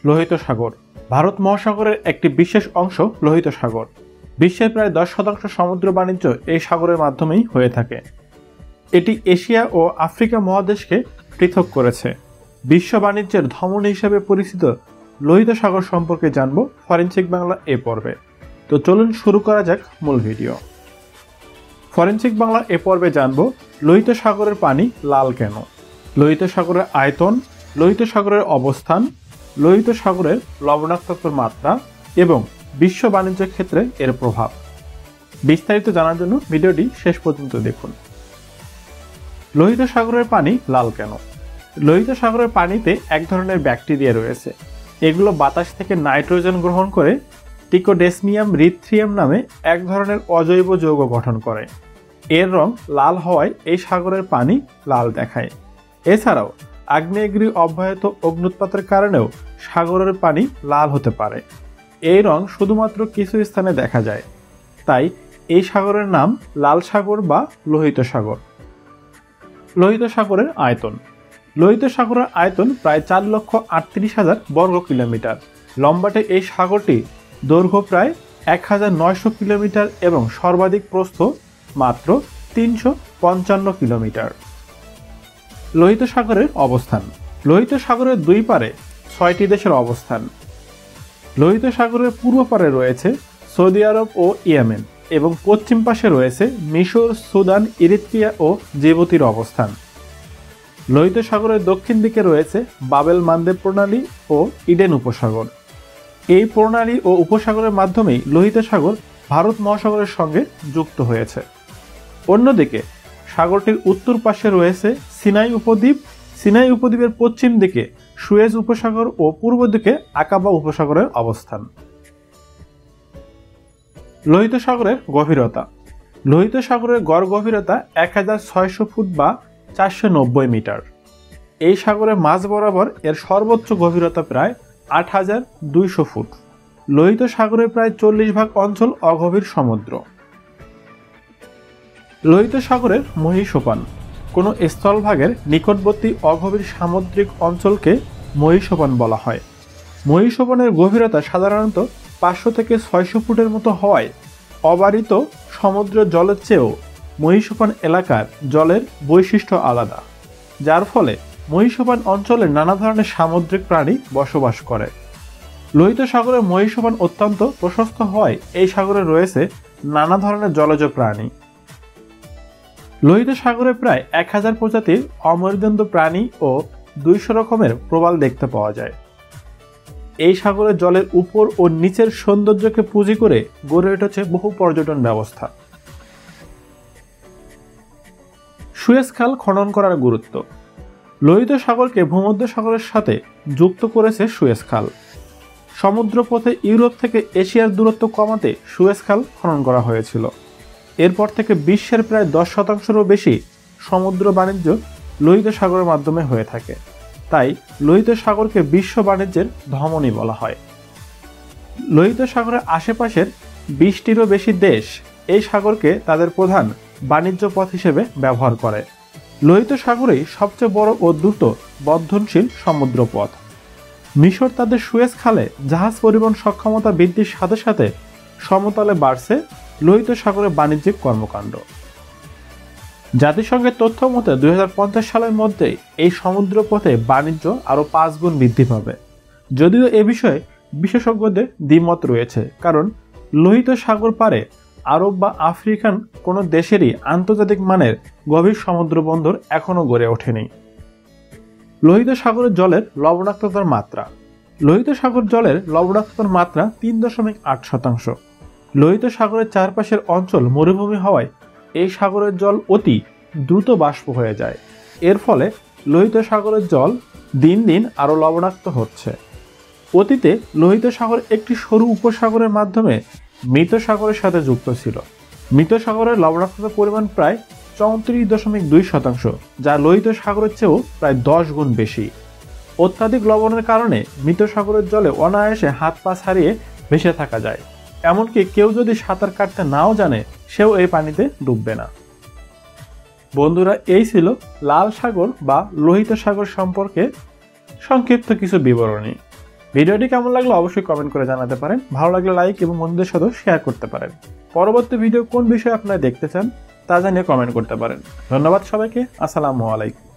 লোহিত সাগর ভারত মহাসাগরের একটি বিশেষ অংশ লোহিত সাগর। বিশ্বের প্রায় 10% সমুদ্র বাণিজ্য এই সাগরের মাধ্যমেই হয়ে থাকে। এটি এশিয়া ও আফ্রিকা মহাদেশকে পৃথক করেছে। বিশ্ব বাণিজ্যের ধমনী হিসেবে পরিচিত লোহিত সাগর সম্পর্কে জানব ফরেনসিক বাংলা এ পর্বে। তো চলুন শুরু করা যাক মূল ভিডিও। ফরেনসিক বাংলা এ পর্বে জানব লোহিত সাগরের পানি লাল কেন, লোহিত সাগরের আয়তন, লোহিত সাগরের অবস্থান, লোহিত সাগরের লবণাক্ততার মাত্রা এবং বিশ্ব বাণিজ্যের ক্ষেত্রে এর প্রভাব। বিস্তারিত জানার জন্য ভিডিওটি শেষ পর্যন্ত দেখুন। লোহিত সাগরের পানি লাল কেন? লোহিত সাগরের পানিতে এক ধরনের ব্যাকটেরিয়া রয়েছে। এগুলো বাতাস থেকে নাইট্রোজেন গ্রহণ করে টিকোডেসমিয়াম রিথ্রিয়াম নামে এক ধরনের অজৈব যৌগ গঠন করে। এর রং লাল হওয়ায় এই সাগরের পানি লাল দেখায়। এছাড়াও আগ্নেয়গিরি অব্যাহত অগ্ন্যুৎপাতের কারণেও সাগরের পানি লাল হতে পারে। এই রং শুধুমাত্র কিছু স্থানে দেখা যায়, তাই এই সাগরের নাম লাল সাগর বা লোহিত সাগর। লোহিত সাগরের আয়তন। লোহিত সাগরের আয়তন প্রায় 4,38,000 বর্গ কিলোমিটার। লম্বাটে এই সাগরটি দৈর্ঘ্য প্রায় 1,900 কিলোমিটার এবং সর্বাধিক প্রস্থ মাত্র 355 কিলোমিটার। লোহিত সাগরের অবস্থান। লোহিত সাগরের দুই পারে 6টি দেশের অবস্থান। লোহিত সাগরের পূর্ব পারে রয়েছে সৌদি আরব ও ইয়েমেন এবং পশ্চিম পাশে রয়েছে মিশর, সুদান, ইরিত্রিয়া ও জিবুতির অবস্থান। লোহিত সাগরের দক্ষিণ দিকে রয়েছে বাবেল মানদেব প্রণালী ও ইডেন উপসাগর। এই প্রণালী ও উপসাগরের মাধ্যমেই লোহিত সাগর ভারত মহাসাগরের সঙ্গে যুক্ত হয়েছে। অন্যদিকে সাগরটির উত্তর পাশে রয়েছে সিনাই উপদ্বীপ। সিনাই উপদ্বীপের পশ্চিম দিকে সুয়েজ উপসাগর ও পূর্ব দিকে আকাবা উপসাগরের অবস্থান। লোহিত সাগরের গভীরতা। লোহিত সাগরের গড় গভীরতা 1,600 ফুট বা 490 মিটার। এই সাগরের মাঝ বরাবর এর সর্বোচ্চ গভীরতা প্রায় 8,200 ফুট। লোহিত সাগরের প্রায় 40% অঞ্চল অগভীর সমুদ্র। লোহিত সাগরের মহীসোপান। কোনো স্থলভাগের নিকটবর্তী অগভীর সামুদ্রিক অঞ্চলকে মহীসোপান বলা হয়। মহীসোপানের গভীরতা সাধারণত 500 থেকে 600 ফুটের মতো হওয়ায় অবারিত সমুদ্র জলের চেয়েও মহীসোপান এলাকার জলের বৈশিষ্ট্য আলাদা, যার ফলে মহীসোপান অঞ্চলে নানা ধরনের সামুদ্রিক প্রাণী বসবাস করে। লোহিত সাগরের মহীসোপান অত্যন্ত প্রশস্ত হওয়ায় এই সাগরে রয়েছে নানা ধরনের জলজ প্রাণী। লোহিত সাগরে প্রায় 1000 প্রজাতির অমেরুদণ্ড প্রাণী ও 200 রকমের প্রবাল দেখতে পাওয়া যায়। এই সাগরের জলের উপর ও নিচের সৌন্দর্যকে পুঁজি করে গড়ে উঠেছে বহু পর্যটন ব্যবস্থা। সুয়েজ খাল খনন করার গুরুত্ব। লোহিত সাগরকে ভূমধ্য সাগরের সাথে যুক্ত করেছে সুয়েজ খাল। সমুদ্রপথে ইউরোপ থেকে এশিয়ার দূরত্ব কমাতে সুয়েজ খাল খনন করা হয়েছিল। এরপর থেকে বিশ্বের প্রায় 10%-এরও বেশি সমুদ্র বাণিজ্য লোহিত সাগরের মাধ্যমে হয়ে থাকে। তাই লোহিত সাগরকে বিশ্ব বাণিজ্যের ধমনী বলা হয়। লোহিত সাগরের আশেপাশের 20টিরও বেশি দেশ এই সাগরকে তাদের প্রধান বাণিজ্য পথ হিসেবে ব্যবহার করে। লোহিত সাগরেই সবচেয়ে বড় ও দ্রুত বর্ধনশীল সমুদ্র পথ। মিশর তাদের সুয়েজ খালে জাহাজ পরিবহন সক্ষমতা বৃদ্ধির সাথে সাথে সমতলে বাড়ছে লোহিত সাগরের বাণিজ্যিক কর্মকাণ্ড। জাতিসংঘের তথ্য মতে 2050 সালের মধ্যে এই সমুদ্র পথে বাণিজ্য আরও 5 গুণ বৃদ্ধি পাবে। যদিও এ বিষয়ে বিশেষজ্ঞদের দ্বিমত রয়েছে, কারণ লোহিত সাগর পারে আরব বা আফ্রিকান কোনো দেশেরই আন্তর্জাতিক মানের গভীর সমুদ্র বন্দর এখনও গড়ে ওঠেনি। লোহিত সাগরের জলের লবণাক্ততার মাত্রা। লোহিত সাগর জলের লবণাক্ততার মাত্রা 3.8%। লোহিত সাগরের চারপাশের অঞ্চল মরুভূমি হওয়ায় এই সাগরের জল অতি দ্রুত বাষ্প হয়ে যায়। এর ফলে লোহিত সাগরের জল দিন দিন আরও লবণাক্ত হচ্ছে। অতীতে লোহিত সাগর একটি সরু উপসাগরের মাধ্যমে মৃত সাগরের সাথে যুক্ত ছিল। মৃত সাগরের লবণাক্ততার পরিমাণ প্রায় 34.2%, যা লোহিত সাগরের চেয়েও প্রায় 10 গুণ বেশি। অত্যাধিক লবণের কারণে মৃত সাগরের জলে অনায়াসে হাত পা ছাড়িয়ে ভেসে থাকা যায়। এমনকি কেউ যদি সাঁতার কাটতে নাও জানে সেও এই পানিতে ডুববে না। বন্ধুরা, এই ছিল লাল সাগর বা লোহিত সাগর সম্পর্কে সংক্ষিপ্ত কিছু বিবরণী। ভিডিওটি কেমন লাগলো অবশ্যই কমেন্ট করে জানাতে পারেন। ভালো লাগলে লাইক এবং বন্ধুদের সাথে শেয়ার করতে পারেন। পরবর্তী ভিডিও কোন বিষয়ে আপনারা দেখতে চান তা জানিয়ে কমেন্ট করতে পারেন। ধন্যবাদ সবাইকে। আসসালামু আলাইকুম।